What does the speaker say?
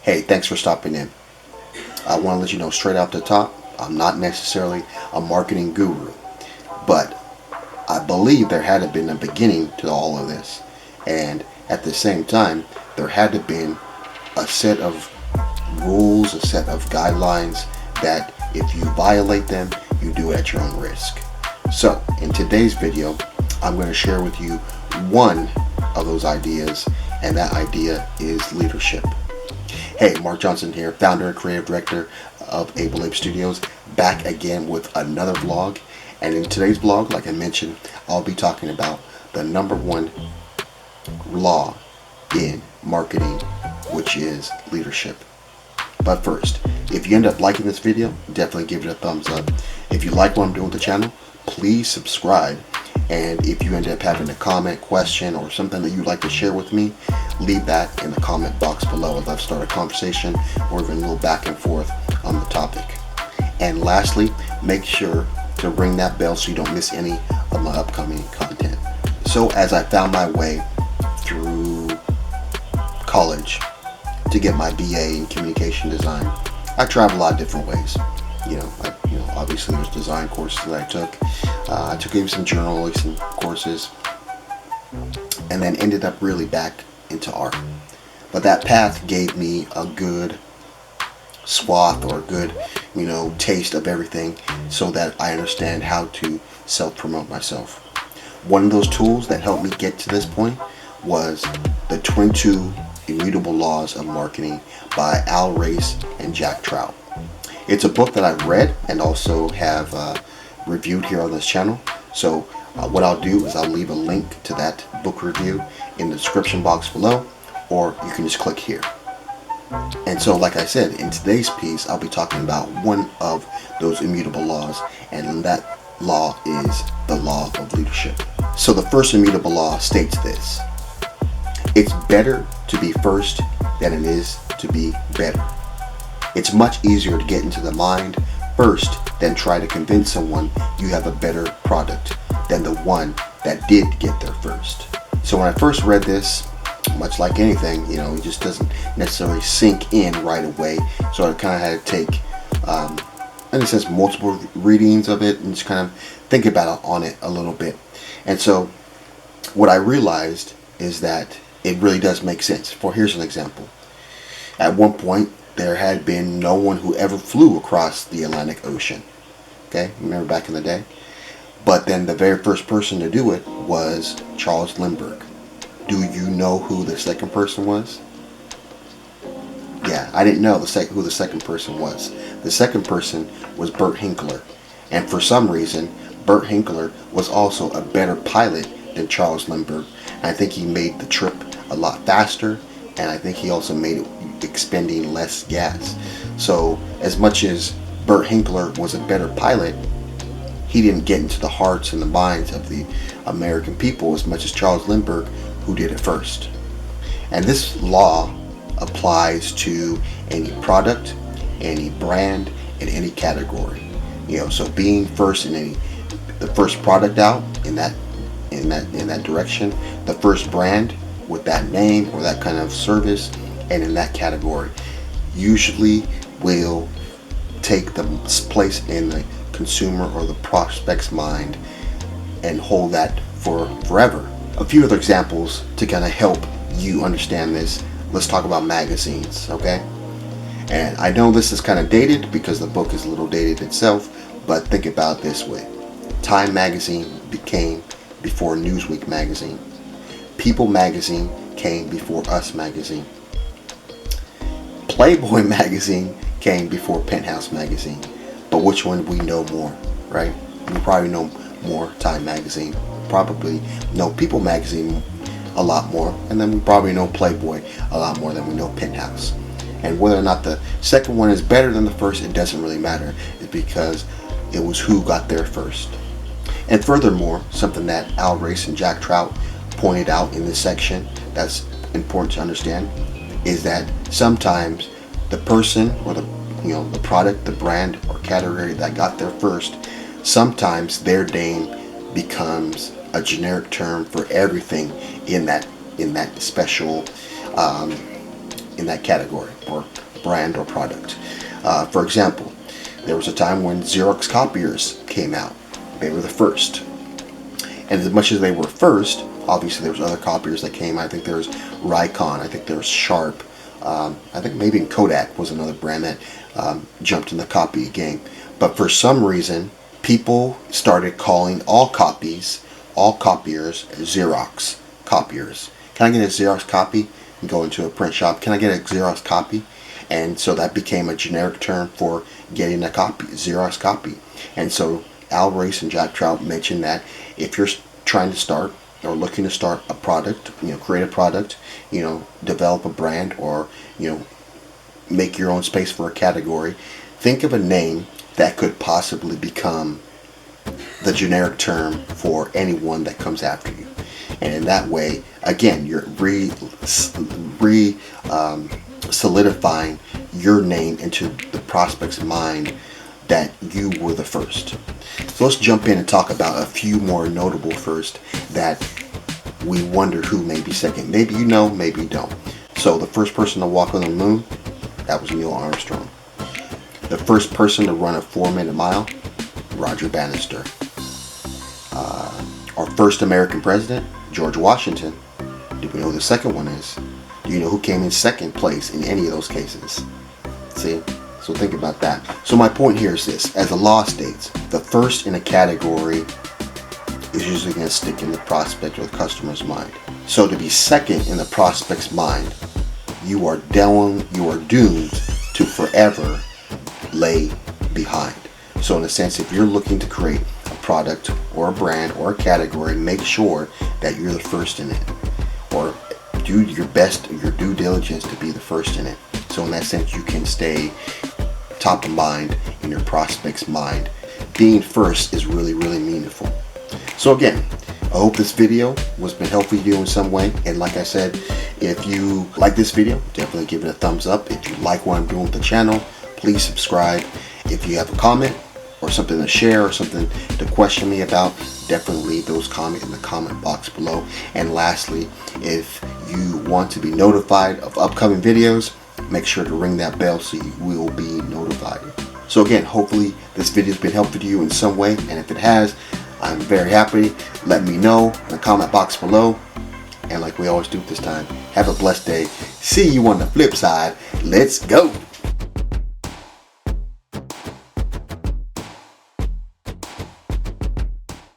Hey, thanks for stopping in. I want to let you know straight off the top, I'm not necessarily a marketing guru, but I believe there had to been a beginning to all of this. And at the same time, there had to been a set of rules, a set of guidelines that if you violate them, you do it at your own risk. So, in today's video, I'm going to share with you one of those ideas, and that idea is leadership. Hey, Mark Johnson here, founder and creative director of Violate Studios, back again with another vlog. And in today's vlog, like I mentioned, I'll be talking about the number one law in marketing, which is leadership. But first, if you end up liking this video, definitely give it a thumbs up. If you like what I'm doing with the channel, please subscribe. And if you end up having a comment, question, or something that you'd like to share with me, leave that in the comment box below. I'd love to start a conversation or even a little back and forth on the topic. And lastly, make sure to ring that bell so you don't miss any of my upcoming content. So as I found my way through college to get my BA in communication design, I tried a lot of different ways. Obviously there's design courses that I took. I took even some journalism courses, and then ended up really back into art. But that path gave me a good swath or a good, taste of everything, so that I understand how to self-promote myself. One of those tools that helped me get to this point was the 22 Immutable Laws of Marketing by Al Race and Jack Trout. It's a book that I've read and also have reviewed here on this channel. So what I'll do is I'll leave a link to that book review in the description box below, or you can just click here. And so, like I said, in today's piece, I'll be talking about one of those immutable laws, and that law is the law of leadership. So the first immutable law states this: it's better to be first than it is to be better. It's much easier to get into the mind first than try to convince someone you have a better product than the one that did get there first. So when I first read this, much like anything, it just doesn't necessarily sink in right away. So I kind of had to take, in a sense, multiple readings of it and just kind of think about it on it a little bit. And so what I realized is that it really does make sense. Here's an example. At one point, there had been no one who ever flew across the Atlantic Ocean. Okay, remember back in the day? But then the very first person to do it was Charles Lindbergh. Do you know who the second person was? Yeah, I didn't know who the second person was. The second person was Bert Hinkler. And for some reason, Bert Hinkler was also a better pilot than Charles Lindbergh. And I think he made the trip a lot faster, and I think he also made it expending less gas. So as much as Bert Hinkler was a better pilot, he didn't get into the hearts and the minds of the American people as much as Charles Lindbergh, who did it first. And this law applies to any product, any brand, in any category. So being first in the first product out in that direction, the first brand with that name or that kind of service, and in that category, usually will take the place in the consumer or the prospect's mind and hold that for forever. A few other examples to kind of help you understand this. Let's talk about magazines, okay? And I know this is kind of dated because the book is a little dated itself, but think about it this way. Time magazine came before Newsweek magazine. People magazine came before Us magazine. Playboy magazine came before Penthouse magazine. But which one we know more, right? We probably know more Time magazine. Probably know People magazine a lot more. And then we probably know Playboy a lot more than we know Penthouse. And whether or not the second one is better than the first, it doesn't really matter. It's because it was who got there first. And furthermore, something that Al Race and Jack Trout pointed out in this section that's important to understand is that sometimes the person or the product, the brand or category that got there first, sometimes their name becomes a generic term for everything in that special in that category or brand or product. For example, there was a time when Xerox copiers came out. They were the first. And as much as they were first, obviously there was other copiers that came. I think there was Rikon. I think there was Sharp. I think maybe Kodak was another brand that jumped in the copy game. But for some reason, people started calling all copiers Xerox copiers. Can I get a Xerox copy? And go into a print shop. Can I get a Xerox copy? And so that became a generic term for getting a copy, Xerox copy. And so Al Race and Jack Trout mentioned that if you're trying to start or looking to start a product, create a product, develop a brand, or, make your own space for a category, think of a name that could possibly become the generic term for anyone that comes after you. And in that way, again, you're solidifying your name into the prospect's mind that you were the first. So let's jump in and talk about a few more notable first that we wonder who may be second. Maybe you know, maybe you don't. So the first person to walk on the moon, that was Neil Armstrong. The first person to run a 4-minute mile, Roger Bannister. Our first American president, George Washington. Do we know who the second one is? Do you know who came in second place in any of those cases? See? So think about that. So my point here is this. As the law states, the first in a category is usually going to stick in the prospect or the customer's mind. So to be second in the prospect's mind, you are doomed to forever lay behind. So in a sense, if you're looking to create a product or a brand or a category, make sure that you're the first in it. Or do your best, your due diligence to be the first in it. So in that sense, you can stay top of mind in your prospect's mind. Being first is really, really meaningful. So again, I hope this video was been helpful to you in some way. And like I said, if you like this video, definitely give it a thumbs up. If you like what I'm doing with the channel, please subscribe. If you have a comment or something to share or something to question me about, definitely leave those comments in the comment box below. And lastly, if you want to be notified of upcoming videos, make sure to ring that bell so you will be notified. So again, hopefully this video has been helpful to you in some way, and if it has, I'm very happy. Let me know in the comment box below. And like we always do this time, have a blessed day. See you on the flip side. Let's go.